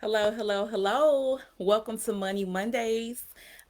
Hello, hello, hello. Welcome to Money Mondays.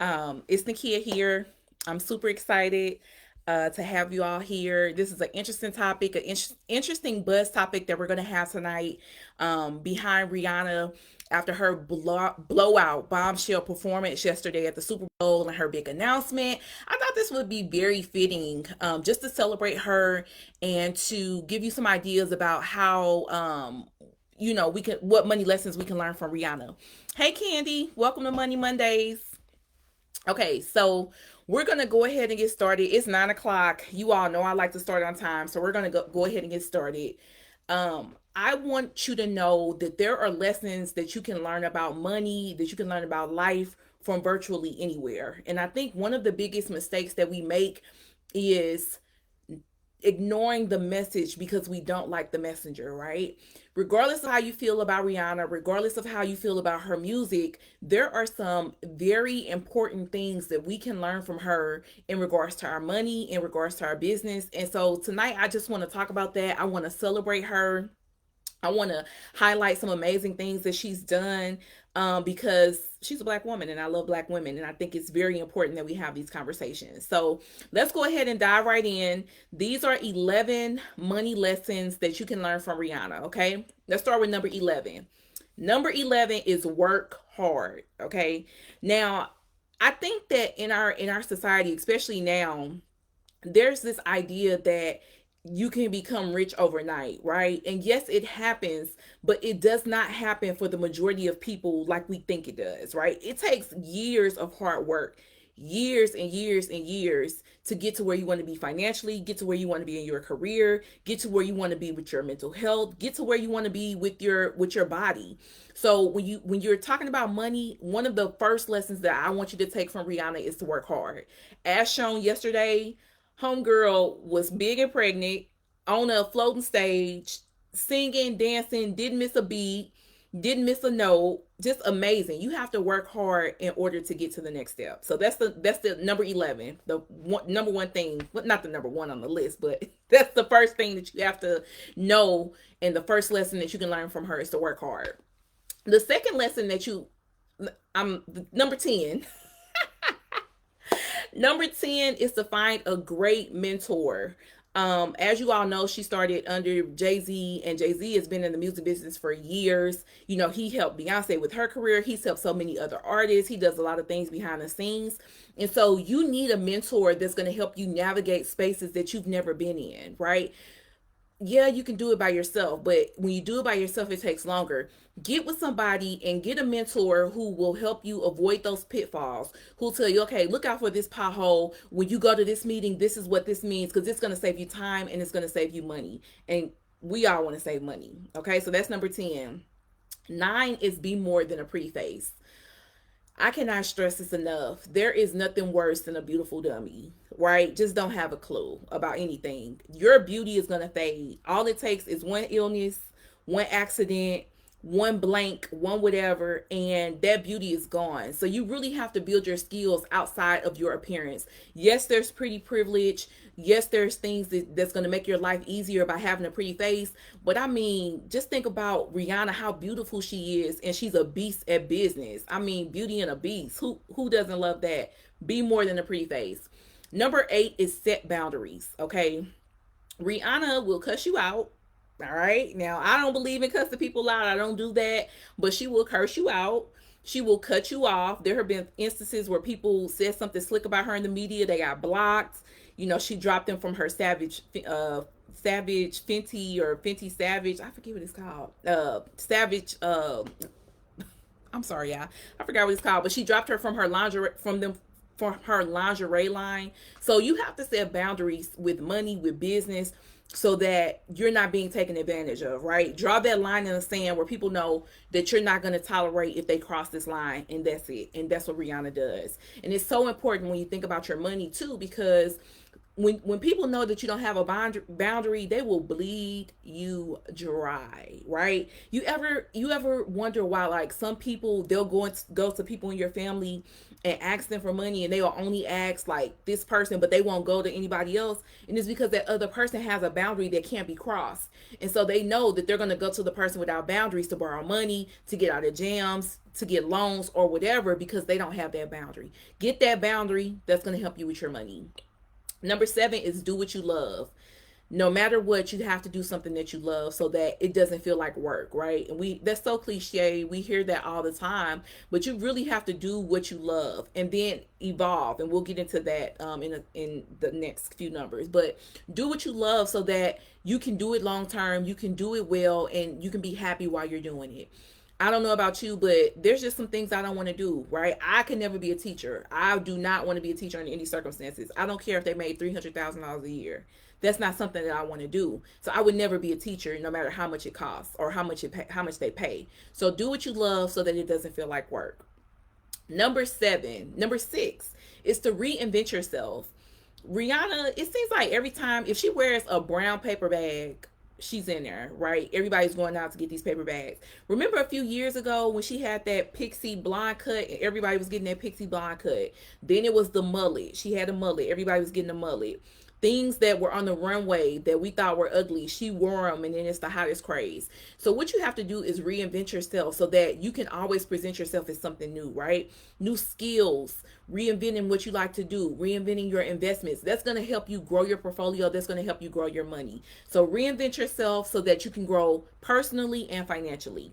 It's Nakia here. I'm super excited to have you all here. This is an interesting topic, an interesting buzz topic that we're going to have tonight behind Rihanna after her blowout bombshell performance yesterday at the Super Bowl and her big announcement. I thought this would be very fitting just to celebrate her and to give you some ideas about how we can what money lessons we can learn from Rihanna. Hey Candy, welcome to Money Mondays. Okay, so we're gonna go ahead and get started. It's 9 o'clock. You all know I like to start on time, so we're gonna go ahead and get started. I want you to know that there are lessons that you can learn about money, that you can learn about life from virtually anywhere. And I think one of the biggest mistakes that we make is ignoring the message because we don't like the messenger, right? Regardless of how you feel about Rihanna, regardless of how you feel about her music, there are some very important things that we can learn from her in regards to our money, in regards to our business. And so tonight, I just want to talk about that. I want to celebrate her. I want to highlight some amazing things that she's done because she's a black woman and I love black women. And I think it's very important that we have these conversations. So let's go ahead and dive right in. These are 11 money lessons that you can learn from Rihanna. Okay. Let's start with number 11. Number 11 is work hard. Okay. Now, I think that in our society, especially now, there's this idea that you can become rich overnight, right? And yes, it happens, but it does not happen for the majority of people like we think it does, right? It takes years of hard work, years and years and years to get to where you want to be financially, get to where you want to be in your career, get to where you want to be with your mental health, get to where you want to be with your body. So when you're talking about money, one of the first lessons that I want you to take from Rihanna is to work hard. As shown yesterday, homegirl was big and pregnant on a floating stage, singing, dancing, didn't miss a beat, didn't miss a note. Just amazing. You have to work hard in order to get to the next step. So that's the number 11. The number one thing, well, not the number one on the list, but that's the first thing that you have to know, and the first lesson that you can learn from her is to work hard. The second lesson that you I'm number 10. Number 10 is to find a great mentor. As you all know, she started under Jay-Z, and Jay-Z has been in the music business for years. You know, he helped Beyonce with her career. He's helped so many other artists. He does a lot of things behind the scenes. And so you need a mentor that's going to help you navigate spaces that you've never been in, right? Yeah, you can do it by yourself, but when you do it by yourself, it takes longer. Get with somebody and get a mentor who will help you avoid those pitfalls, who'll tell you, okay, look out for this pothole. When you go to this meeting, this is what this means because it's going to save you time and it's going to save you money. And we all want to save money. Okay, so that's number 10. Nine is be more than a pretty face. I cannot stress this enough. There is nothing worse than a beautiful dummy, right? Just don't have a clue about anything. Your beauty is going to fade. All it takes is one illness, one accident, one blank, one whatever, and that beauty is gone. So you really have to build your skills outside of your appearance. Yes, there's pretty privilege. Yes, there's things that's going to make your life easier by having a pretty face. But I mean, just think about Rihanna, how beautiful she is, and she's a beast at business. I mean, beauty and a beast. Who doesn't love that? Be more than a pretty face. Number 8 is set boundaries. Okay, Rihanna will cuss you out. All right. Now, I don't believe in cussing people out. I don't do that. But she will curse you out. She will cut you off. There have been instances where people said something slick about her in the media. They got blocked. You know, she dropped them from her Savage Fenty or Fenty Savage. I forget what it's called. Savage. I'm sorry, y'all. I forgot what it's called. But she dropped her from her lingerie from them for her lingerie line. So you have to set boundaries with money, with business, so that you're not being taken advantage of, right? Draw that line in the sand where people know that you're not going to tolerate if they cross this line, and that's it. And that's what Rihanna does. And it's so important when you think about your money too, because when people know that you don't have a boundary, they will bleed you dry, right? You ever wonder why, like, some people, they'll go to people in your family and ask them for money, and they will only ask like this person, but they won't go to anybody else, and it's because that other person has a boundary that can't be crossed, and so they know that they're going to go to the person without boundaries to borrow money, to get out of jams, to get loans or whatever, because they don't have that boundary. Get that boundary. That's going to help you with your money. Number 7 is do what you love. No matter what, you have to do something that you love so that it doesn't feel like work, right? And that's so cliche. We hear that all the time, but you really have to do what you love and then evolve. And we'll get into that in the next few numbers. But do what you love so that you can do it long term, you can do it well, and you can be happy while you're doing it. I don't know about you, but there's just some things I don't want to do, right? I can never be a teacher. I do not want to be a teacher in any circumstances. I don't care if they made $300,000 a year. That's not something that I want to do. So I would never be a teacher, no matter how much it costs or how much they pay. So do what you love so that it doesn't feel like work. Number 6 is to reinvent yourself. Rihanna, it seems like every time if she wears a brown paper bag, she's in there, right? Everybody's going out to get these paper bags. Remember a few years ago when she had that pixie blonde cut and everybody was getting that pixie blonde cut? Then it was the mullet. She had a mullet. Everybody was getting a mullet. Things that were on the runway that we thought were ugly, she wore them, and then it's the hottest craze. So what you have to do is reinvent yourself so that you can always present yourself as something new, right? New skills, reinventing what you like to do, reinventing your investments. That's going to help you grow your portfolio. That's going to help you grow your money. So reinvent yourself so that you can grow personally and financially.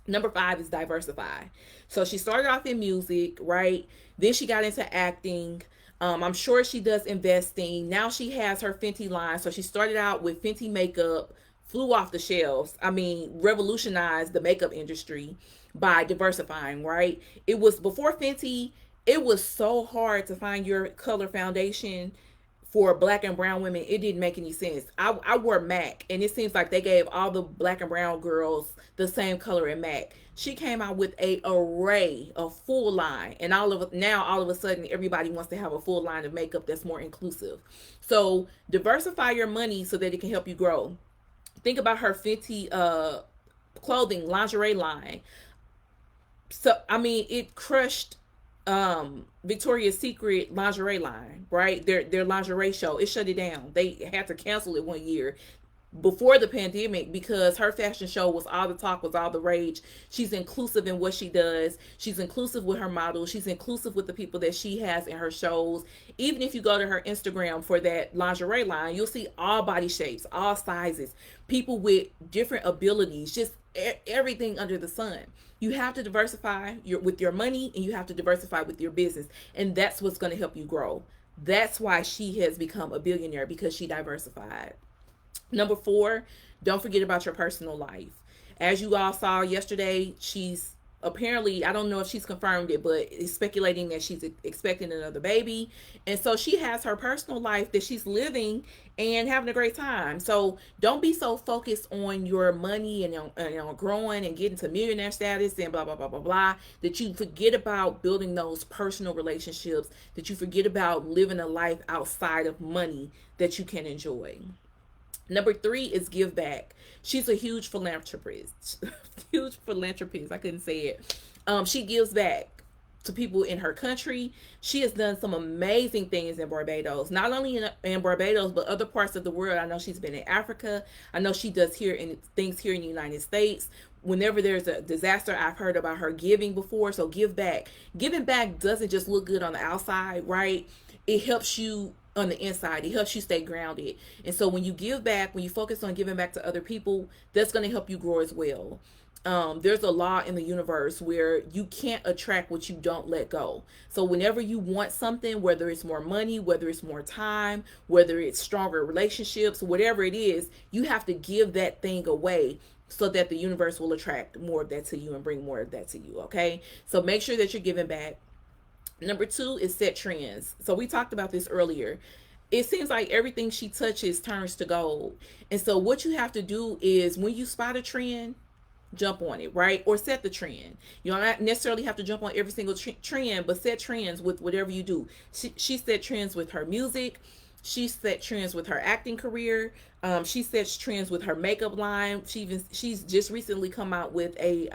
Number 5 is diversify. So she started off in music, right? Then she got into acting. I'm sure she does investing. Now she has her Fenty line. So she started out with Fenty makeup, flew off the shelves. I mean, revolutionized the makeup industry by diversifying, right? It was before Fenty, it was so hard to find your color foundation for black and brown women. It didn't make any sense. I wore MAC, and it seems like they gave all the black and brown girls the same color in MAC. She came out with a array, a full line, and all of a sudden everybody wants to have a full line of makeup that's more inclusive. So diversify your money so that it can help you grow. Think about her Fenty clothing lingerie line. So I mean, it crushed Victoria's Secret lingerie line, right? Their lingerie show, it shut it down. They had to cancel it one year before the pandemic because her fashion show was all the talk, was all the rage. She's inclusive in what she does. She's inclusive with her models. She's inclusive with the people that she has in her shows. Even if you go to her Instagram for that lingerie line, you'll see all body shapes, all sizes, people with different abilities, just everything under the sun. You have to diversify with your money, and you have to diversify with your business, and that's what's going to help you grow. That's why she has become a billionaire, because she diversified. Number 4, don't forget about your personal life. As you all saw yesterday, she's apparently, I don't know if she's confirmed it, but it's speculating that she's expecting another baby. And so she has her personal life that she's living and having a great time. So don't be so focused on your money and on growing and getting to millionaire status and blah, blah, blah, blah, blah, that you forget about building those personal relationships, that you forget about living a life outside of money that you can enjoy. Number 3 is give back. She's a huge philanthropist. Huge philanthropist. I couldn't say it. She gives back to people in her country. She has done some amazing things in Barbados. Not only in Barbados, but other parts of the world. I know she's been in Africa. I know she does things here in the United States. Whenever there's a disaster, I've heard about her giving before. So give back. Giving back doesn't just look good on the outside, right? It helps you on the inside. It helps you stay grounded. And so when you give back, when you focus on giving back to other people, that's going to help you grow as well. There's a law in the universe where you can't attract what you don't let go. So whenever you want something, whether it's more money, whether it's more time, whether it's stronger relationships, whatever it is, you have to give that thing away so that the universe will attract more of that to you and bring more of that to you. Okay. So make sure that you're giving back. Number 2 is set trends. So we talked about this earlier. It seems like everything she touches turns to gold. And so what you have to do is when you spot a trend, jump on it, right? Or set the trend. You don't not necessarily have to jump on every single trend, but set trends with whatever you do. She set trends with her music. She set trends with her acting career. She sets trends with her makeup line. She's just recently come out with a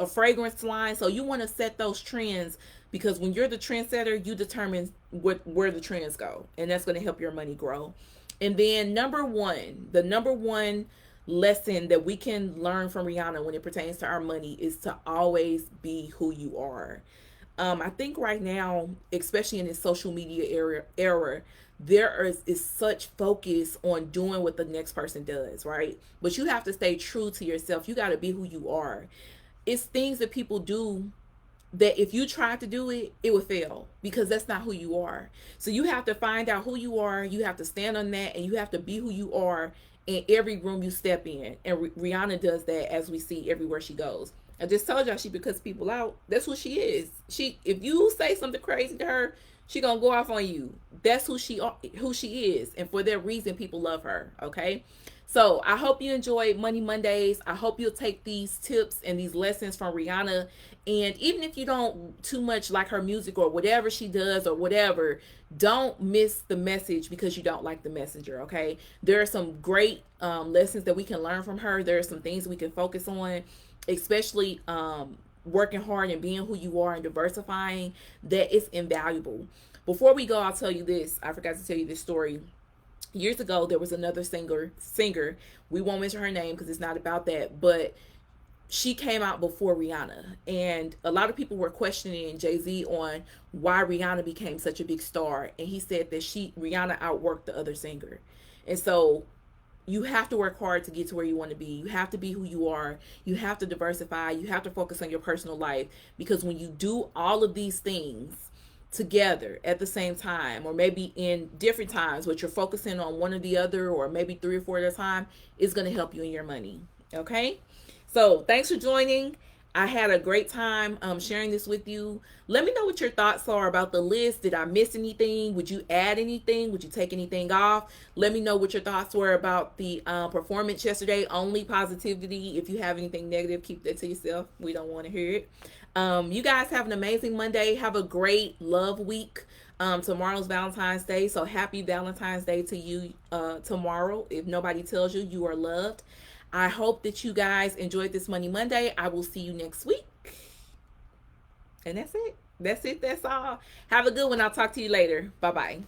fragrance line. So you want to set those trends, because when you're the trendsetter, you determine where the trends go, and that's going to help your money grow. And then the number one lesson that we can learn from Rihanna when it pertains to our money is to always be who you are. I think right now, especially in this social media era, is such focus on doing what the next person does, right? But you have to stay true to yourself. You got to be who you are. It's things that people do that if you try to do it, it would fail, because that's not who you are. So you have to find out who you are. You have to stand on that, and you have to be who you are in every room you step in. And Rihanna does that, as we see everywhere she goes. I just told y'all she cuts people out. That's who she is. If you say something crazy to her, she gonna go off on you. That's who she is, and for that reason, people love her. Okay. So I hope you enjoyed Money Mondays. I hope you'll take these tips and these lessons from Rihanna. And even if you don't too much like her music or whatever she does or whatever, don't miss the message because you don't like the messenger, okay? There are some great lessons that we can learn from her. There are some things we can focus on, especially working hard and being who you are and diversifying. That is invaluable. Before we go, I'll tell you this. I forgot to tell you this story. Years ago, there was another singer. We won't mention her name because it's not about that, but she came out before Rihanna, and a lot of people were questioning Jay-Z on why Rihanna became such a big star, and he said that Rihanna outworked the other singer. And so you have to work hard to get to where you want to be. You have to be who you are. You have to diversify. You have to focus on your personal life, because when you do all of these things together at the same time, or maybe in different times, but you're focusing on one or the other, or maybe three or four at a time, is going to help you in your money. Okay? So thanks for joining. I had a great time sharing this with you. Let me know what your thoughts are about the list. Did I miss anything? Would you add anything? Would you take anything off? Let me know what your thoughts were about the performance yesterday. Only positivity. If you have anything negative, keep that to yourself. We don't want to hear it. You guys have an amazing Monday. Have a great love week. Tomorrow's Valentine's Day, so happy Valentine's Day to you tomorrow. If nobody tells you, you are loved. I hope that you guys enjoyed this Money Monday. I will see you next week. And that's it. That's it. That's all. Have a good one. I'll talk to you later. Bye bye.